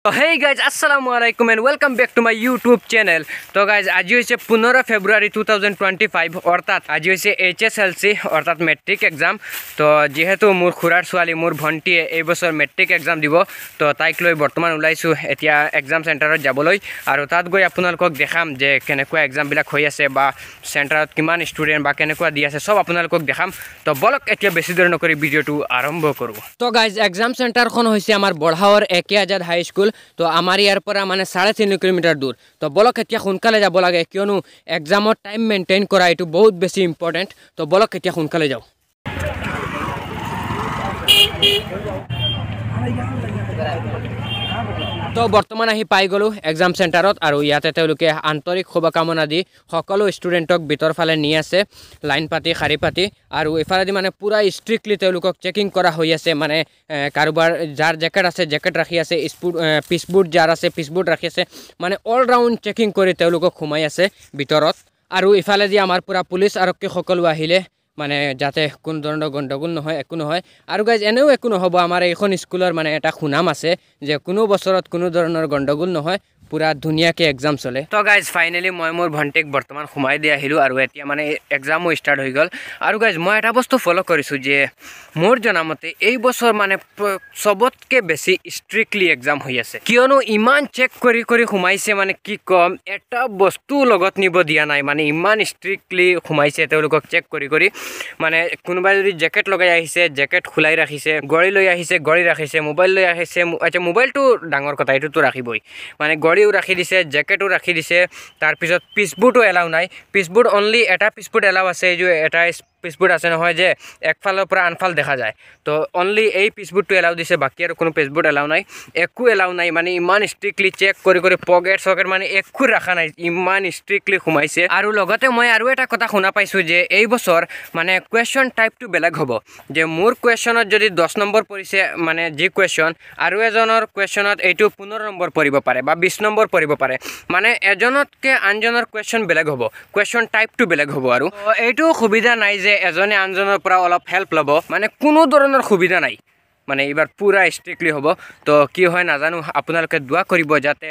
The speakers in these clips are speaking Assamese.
Hey guys, Assalamualaikum and welcome back to my YouTube channel. तो guys आज होइसे 15 ফেব্রুয়ারি 2025 অর্থাৎ আজি होइसे HSLC অর্থাৎ মেট্রিক এক্সাম। তো যেহেতু মোর খুৰাৰ ছোৱালী মোৰ ভণ্টি এই বছৰ মেট্ৰিক এক্সাম দিব, তো তাইক লৈ বৰ্তমান ওলাইছো এতিয়া এক্সাম সেন্টাৰত যাবলৈ আৰু তাত গৈ আপোনালোকক দেখাম যে কেনেকুৱা এক্সাম বিলাক হৈ আছে বা সেন্টাৰত কিমান ষ্টুডেন্ট বা কেনেকুৱা দি আছে সব আপোনালোকক দেখাম। তো বলক এতিয়া বেছি দেৰি নকৰি ভিডিওটো আৰম্ভ কৰো। তো গাইজ এক্সাম সেন্টাৰখন হৈছে আমাৰ বঢ়াৱৰ একে আজাদ হাই স্কুল। তো আমাৰ ইয়াৰ পৰা মানে 3.5 কিলোমিটাৰ দূৰ। তো বলক এতিয়া সোনকালে যাব লাগে কিয়নো এক্সামৰ টাইম মেইনটেইন কৰা এটো বহুত বেছি ইম্পৰ্টেন্ট। তো বলক এতিয়া সোনকালে যাও। তো বৰ্তমান আহি পাই গলো এক্সাম সেন্টাৰত আৰু ইয়াতে তেওঁলোকে আন্তৰিক শুভকামনা দি সকলো ষ্টুডেণ্টক ভিতৰ ফালে নি আছে লাইন পাতি শাৰী পাতি আৰু এফালেদি মানে পুৰা ষ্ট্ৰিক্টলি তেওঁলোকক চেকিং কৰা হৈ আছে। মানে কাৰোবাৰ যাৰ জেকেট আছে জেকেট ৰাখি আছে, পিছবুট যাৰ আছে পিছবুট ৰাখি আছে, মানে অল ৰাউণ্ড চেকিং কৰি তেওঁলোকক সোমাই আছে ভিতৰত। আৰু ইফালেদি আমাৰ পুৰা পুলিচ আৰক্ষী সকলো আহিলে মানে যাতে কোন ধৰণৰ গণ্ডগোল নহয় একো নহয়। আৰু গাইজ এনেও একো নহ'ব, আমাৰ এইখন স্কুলৰ মানে এটা সুনাম আছে যে কোনো বছৰত কোনো ধৰণৰ গণ্ডগোল নহয়, পুৰা ধুনীয়াকৈ এক্সাম চলে। তো গাইজ ফাইনেলি মই মোৰ ভণ্টিক বৰ্তমান সোমাই দি আহিলোঁ আৰু এতিয়া মানে এক্সামো ষ্টাৰ্ট হৈ গ'ল। আৰু গাইজ মই এটা বস্তু ফ'ল' কৰিছোঁ যে মোৰ জনামতে এই বছৰ মানে চবতকৈ বেছি ষ্ট্ৰিক্টলি এক্সাম হৈ আছে, কিয়নো ইমান চেক কৰি কৰি সোমাইছে, মানে কি ক'ম, এটা বস্তু লগত নিব দিয়া নাই, মানে ইমান ষ্ট্ৰিক্টলি সোমাইছে তেওঁলোকক চেক কৰি কৰি। মানে কোনোবাই যদি জেকেট লগাই আহিছে জেকেট খোলাই ৰাখিছে, গড়ি লৈ আহিছে গড়ি ৰাখিছে, মোবাইল লৈ আহিছে, আচ্ছা মোবাইলটো ডাঙৰ কথা, এইটোতো ৰাখিবই, মানে গড়িও ৰাখি দিছে জেকেটো ৰাখি দিছে। তাৰপিছত পিছবুটো এলাও নাই, পিছবুট অনলি এটা পিছবুট এলাও আছে, এই যে এটা পিছবুট আছে নহয় যে একফালৰ পৰা আনফাল দেখা যায়, তো অনলি এই পিছবুটটো এলাও দিছে, বাকী আৰু কোনো পিছবুট এলাও নাই, একো এলাও নাই। মানে ইমান ষ্ট্ৰিক্টলি চেক কৰি কৰি পকেট চকেট মানে একো ৰখা নাই, ইমান ষ্ট্ৰিক্টলি সোমাইছে। আৰু লগতে মই আৰু এটা কথা শুনা পাইছোঁ যে এই বছৰ মানে কুৱেশ্যন টাইপটো বেলেগ হ'ব, যে মোৰ কুৱেশ্যনত যদি 10 নম্বৰ পৰিছে মানে যি কুৱেশ্যন, আৰু এজনৰ কুৱেশ্যনত এইটো 15 নম্বৰ পৰিব পাৰে বা 20 নম্বৰ পৰিব পাৰে, মানে এজনতকৈ আনজনৰ কুৱেশ্যন বেলেগ হ'ব, কুৱেশ্যন টাইপটো বেলেগ হ'ব। আৰু এইটো সুবিধা নাই যে এজনে আনজনৰ পৰা অলপ হেল্প ল'ব, মানে কোনো ধৰণৰ সুবিধা নাই, মানে এইবাৰ পুৰা ষ্ট্ৰিক্টলি হ'ব। তো কি হয় নাজানো, আপোনালোকে দোৱা কৰিব যাতে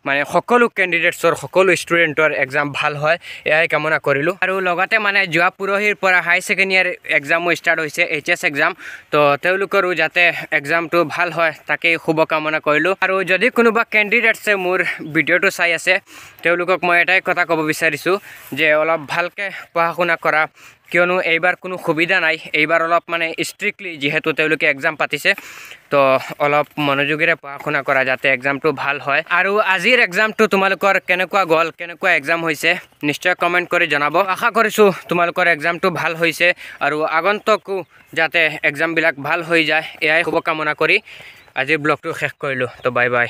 মানে সকলো কেণ্ডিডেটছৰ সকলো ষ্টুডেণ্টৰ এক্সাম ভাল হয়, এয়াই কামনা কৰিলোঁ। আৰু লগতে মানে যোৱা পৰহিৰ পৰা হাই ছেকেণ্ডেৰী এক্সামো ষ্টাৰ্ট হৈছে, HS এক্সাম, তো তেওঁলোকৰো যাতে এক্সামটো ভাল হয় তাকেই শুভকামনা কৰিলোঁ। আৰু যদি কোনোবা কেণ্ডিডেটছে মোৰ ভিডিঅ'টো চাই আছে তেওঁলোকক মই এটাই কথা ক'ব বিচাৰিছোঁ যে অলপ ভালকৈ পঢ়া শুনা কৰা, কিয়নো এইবাৰ কোনো সুবিধা নাই, এইবাৰ অলপ মানে ষ্ট্ৰিক্টলি যিহেতু তেওঁলোকে এক্সাম পাতিছে, তো অলপ মনোযোগেৰে পঢ়া শুনা কৰা যাতে এক্সামটো ভাল হয়। আৰু আজিৰ এক্সামটো তোমালোকৰ কেনেকুৱা গ'ল, কেনেকুৱা এক্সাম হৈছে নিশ্চয় কমেণ্ট কৰি জনাব। আশা কৰিছোঁ তোমালোকৰ এক্সামটো ভাল হৈছে আৰু আগন্তুকো যাতে এক্সামবিলাক ভাল হৈ যায়, এয়াই শুভকামনা কৰি আজিৰ ব্লগটো শেষ কৰিলোঁ। তো বাই বাই।